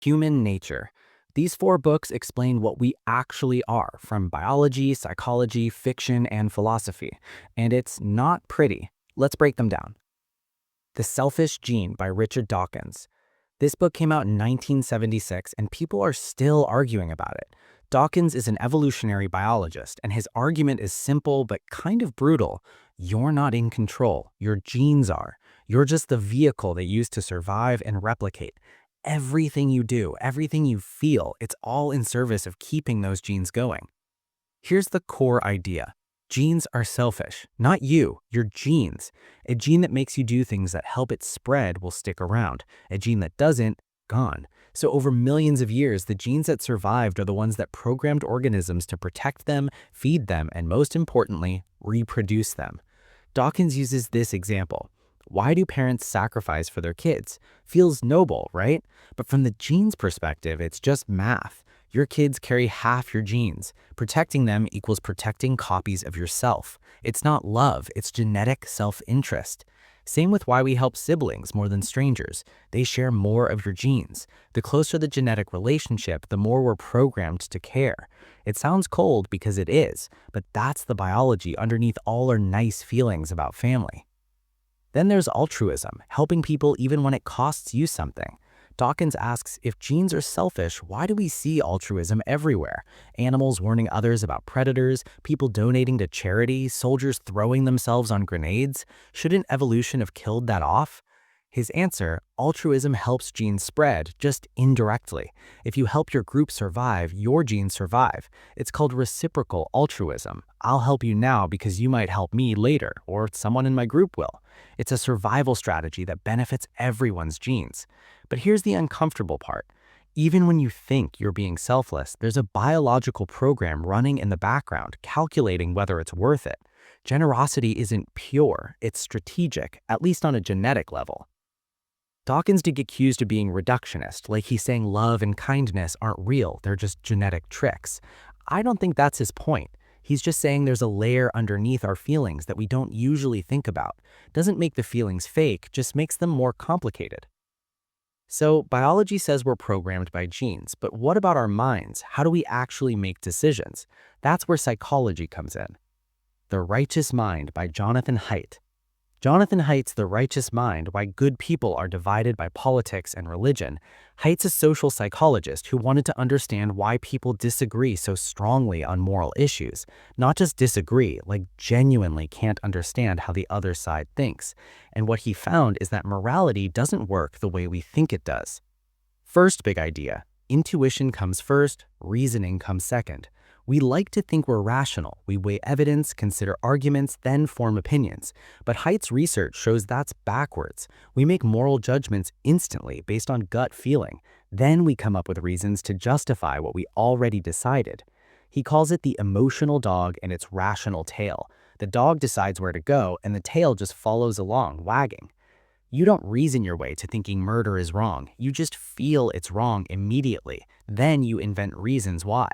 Human Nature. These four books explain what we actually are, from biology, psychology, fiction, and philosophy. And it's not pretty. Let's break them down. The Selfish Gene by Richard Dawkins. This book came out in 1976, and people are still arguing about it. Dawkins is an evolutionary biologist, and his argument is simple but kind of brutal. You're not in control. Your genes are. You're just the vehicle they use to survive and replicate. Everything you do, everything you feel, it's all in service of keeping those genes going. Here's the core idea. Genes are selfish. Not you, your genes. A gene that makes you do things that help it spread will stick around. A gene that doesn't, gone. So over millions of years, the genes that survived are the ones that programmed organisms to protect them, feed them, and most importantly, reproduce them. Dawkins uses this example. Why do parents sacrifice for their kids? Feels noble, right? But from the genes perspective, it's just math. Your kids carry half your genes. Protecting them equals protecting copies of yourself. It's not love, it's genetic self-interest. Same with why we help siblings more than strangers. They share more of your genes. The closer the genetic relationship, the more we're programmed to care. It sounds cold because it is, but that's the biology underneath all our nice feelings about family. Then there's altruism, helping people even when it costs you something. Dawkins asks, if genes are selfish, why do we see altruism everywhere? Animals warning others about predators, people donating to charity, soldiers throwing themselves on grenades. Shouldn't evolution have killed that off? His answer, altruism helps genes spread, just indirectly. If you help your group survive, your genes survive. It's called reciprocal altruism. I'll help you now because you might help me later, or someone in my group will. It's a survival strategy that benefits everyone's genes. But here's the uncomfortable part. Even when you think you're being selfless, there's a biological program running in the background, calculating whether it's worth it. Generosity isn't pure, it's strategic, at least on a genetic level. Dawkins did get accused of being reductionist, like he's saying love and kindness aren't real, they're just genetic tricks. I don't think that's his point. He's just saying there's a layer underneath our feelings that we don't usually think about. Doesn't make the feelings fake, just makes them more complicated. So, biology says we're programmed by genes, but what about our minds? How do we actually make decisions? That's where psychology comes in. The Righteous Mind by Jonathan Haidt. Jonathan Haidt's The Righteous Mind, Why Good People Are Divided by Politics and Religion. Haidt's a social psychologist who wanted to understand why people disagree so strongly on moral issues. Not just disagree, like genuinely can't understand how the other side thinks. And what he found is that morality doesn't work the way we think it does. First big idea, intuition comes first, reasoning comes second. We like to think we're rational. We weigh evidence, consider arguments, then form opinions. But Haidt's research shows that's backwards. We make moral judgments instantly based on gut feeling. Then we come up with reasons to justify what we already decided. He calls it the emotional dog and its rational tail. The dog decides where to go, and the tail just follows along, wagging. You don't reason your way to thinking murder is wrong. You just feel it's wrong immediately. Then you invent reasons why.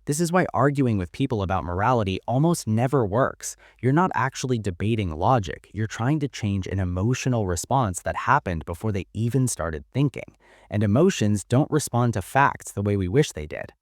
This is why arguing with people about morality almost never works. You're not actually debating logic. You're trying to change an emotional response that happened before they even started thinking. And emotions don't respond to facts the way we wish they did.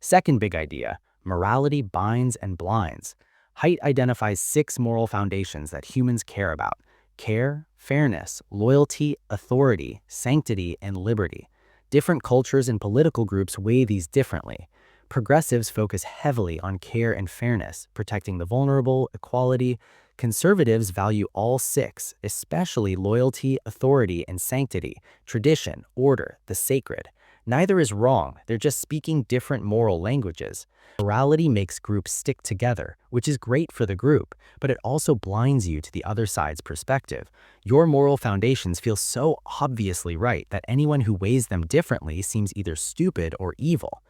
Second big idea, morality binds and blinds. Haidt identifies 6 moral foundations that humans care about: care, fairness, loyalty, authority, sanctity, and liberty. Different cultures and political groups weigh these differently. Progressives focus heavily on care and fairness, protecting the vulnerable, equality. Conservatives value all 6, especially loyalty, authority, and sanctity, tradition, order, the sacred. Neither is wrong, they're just speaking different moral languages. Morality makes groups stick together, which is great for the group, but it also blinds you to the other side's perspective. Your moral foundations feel so obviously right that anyone who weighs them differently seems either stupid or evil.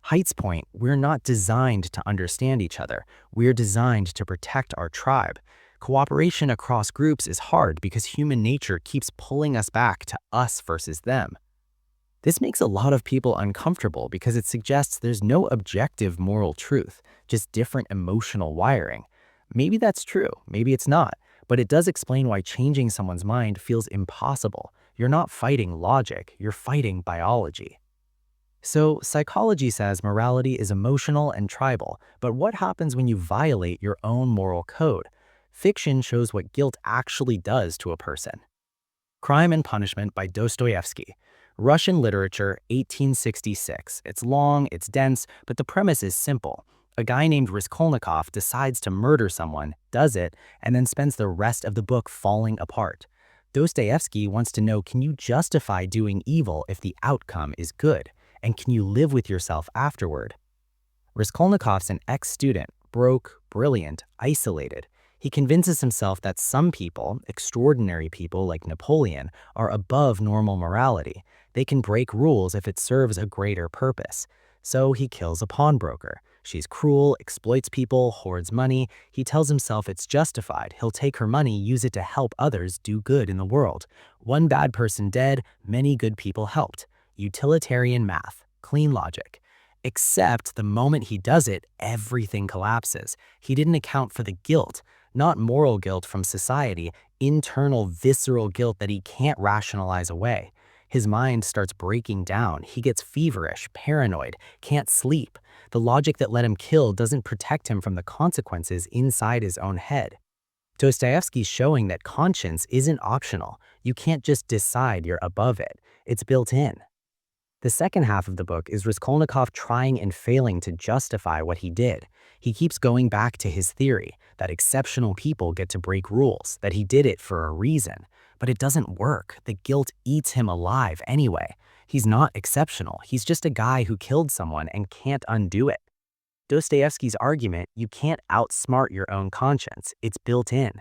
Haidt's point, we're not designed to understand each other. We're designed to protect our tribe. Cooperation across groups is hard because human nature keeps pulling us back to us versus them. This makes a lot of people uncomfortable because it suggests there's no objective moral truth, just different emotional wiring. Maybe that's true, maybe it's not, but it does explain why changing someone's mind feels impossible. You're not fighting logic, you're fighting biology. So, psychology says morality is emotional and tribal, but what happens when you violate your own moral code? Fiction shows what guilt actually does to a person. Crime and Punishment by Dostoevsky. Russian literature, 1866. It's long, it's dense, but the premise is simple. A guy named Raskolnikov decides to murder someone, does it, and then spends the rest of the book falling apart. Dostoevsky wants to know, can you justify doing evil if the outcome is good? And can you live with yourself afterward? Raskolnikov's an ex-student, broke, brilliant, isolated. He convinces himself that some people, extraordinary people like Napoleon, are above normal morality. They can break rules if it serves a greater purpose. So he kills a pawnbroker. She's cruel, exploits people, hoards money. He tells himself it's justified. He'll take her money, use it to help others do good in the world. One bad person dead, many good people helped. Utilitarian math, clean logic. Except the moment he does it, everything collapses. He didn't account for the guilt. Not moral guilt from society, internal visceral guilt that he can't rationalize away. His mind starts breaking down. He gets feverish, paranoid, can't sleep. The logic that let him kill doesn't protect him from the consequences inside his own head. Dostoevsky's showing that conscience isn't optional. You can't just decide you're above it. It's built in. The second half of the book is Raskolnikov trying and failing to justify what he did. He keeps going back to his theory that exceptional people get to break rules, that he did it for a reason. But it doesn't work. The guilt eats him alive anyway. He's not exceptional. He's just a guy who killed someone and can't undo it. Dostoevsky's argument, you can't outsmart your own conscience. It's built in.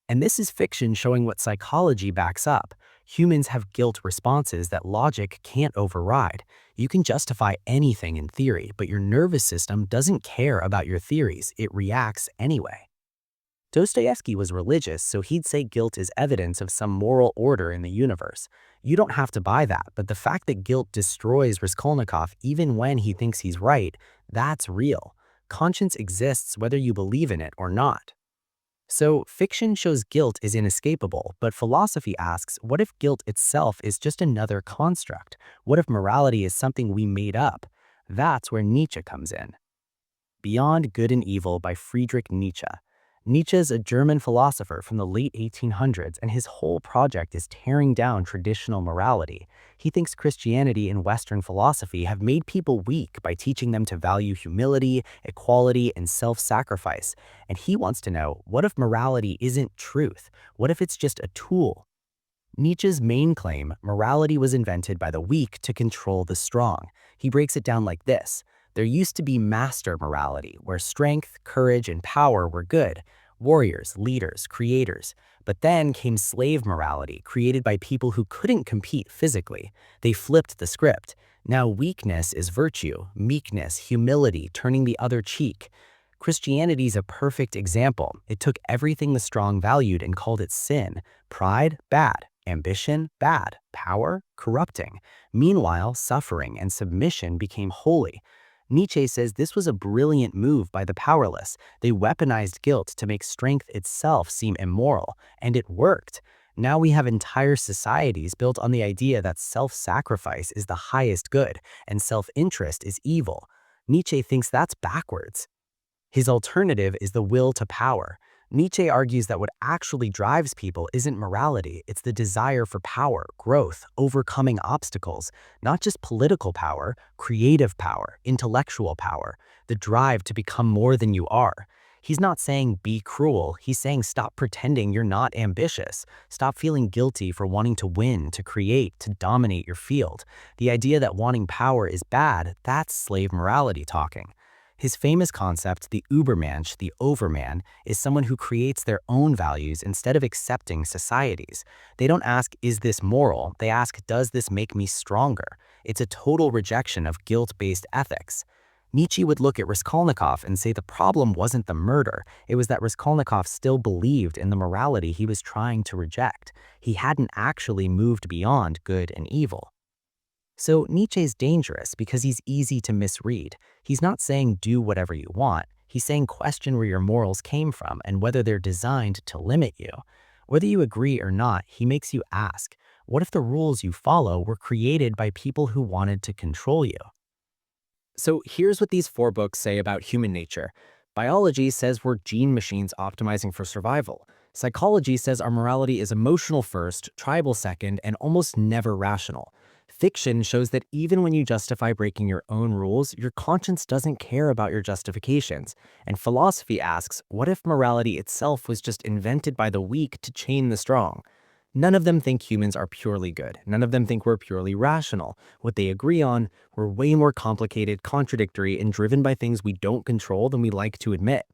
And this is fiction showing what psychology backs up. Humans have guilt responses that logic can't override. You can justify anything in theory, but your nervous system doesn't care about your theories. It reacts anyway. Dostoevsky was religious, so he'd say guilt is evidence of some moral order in the universe. You don't have to buy that, but the fact that guilt destroys Raskolnikov even when he thinks he's right, that's real. Conscience exists whether you believe in it or not. So, fiction shows guilt is inescapable, but philosophy asks, what if guilt itself is just another construct? What if morality is something we made up? That's where Nietzsche comes in. Beyond Good and Evil by Friedrich Nietzsche. Nietzsche is a German philosopher from the late 1800s, and his whole project is tearing down traditional morality. He thinks Christianity and Western philosophy have made people weak by teaching them to value humility, equality, and self-sacrifice. And he wants to know, what if morality isn't truth? What if it's just a tool? Nietzsche's main claim, morality was invented by the weak to control the strong. He breaks it down like this. There used to be master morality, where strength, courage, and power were good. Warriors, leaders, creators. But then came slave morality, created by people who couldn't compete physically. They flipped the script. Now weakness is virtue, meekness, humility, turning the other cheek. Christianity's a perfect example. It took everything the strong valued and called it sin. Pride, bad. Ambition, bad. Power, corrupting. Meanwhile, suffering and submission became holy. Nietzsche says this was a brilliant move by the powerless. They weaponized guilt to make strength itself seem immoral, and it worked. Now we have entire societies built on the idea that self-sacrifice is the highest good and self-interest is evil. Nietzsche thinks that's backwards. His alternative is the will to power. Nietzsche argues that what actually drives people isn't morality, it's the desire for power, growth, overcoming obstacles, not just political power, creative power, intellectual power, the drive to become more than you are. He's not saying be cruel, he's saying stop pretending you're not ambitious. Stop feeling guilty for wanting to win, to create, to dominate your field. The idea that wanting power is bad, that's slave morality talking. His famous concept, the Übermensch, the overman, is someone who creates their own values instead of accepting society's. They don't ask, is this moral? They ask, does this make me stronger? It's a total rejection of guilt-based ethics. Nietzsche would look at Raskolnikov and say the problem wasn't the murder, it was that Raskolnikov still believed in the morality he was trying to reject. He hadn't actually moved beyond good and evil. So Nietzsche's dangerous because he's easy to misread. He's not saying do whatever you want. He's saying question where your morals came from and whether they're designed to limit you. Whether you agree or not, he makes you ask, What if the rules you follow were created by people who wanted to control you? So here's what these four books say about human nature. Biology says we're gene machines optimizing for survival. Psychology says our morality is emotional first, tribal second, and almost never rational. Fiction shows that even when you justify breaking your own rules, your conscience doesn't care about your justifications. And philosophy asks, what if morality itself was just invented by the weak to chain the strong? None of them think humans are purely good. None of them think we're purely rational. What they agree on, we're way more complicated, contradictory, and driven by things we don't control than we like to admit.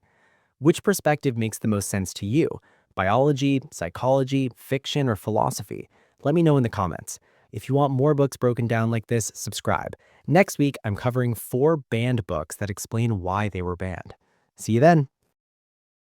Which perspective makes the most sense to you? Biology, psychology, fiction, or philosophy? Let me know in the comments. If you want more books broken down like this, subscribe. Next week, I'm covering 4 banned books that explain why they were banned. See you then.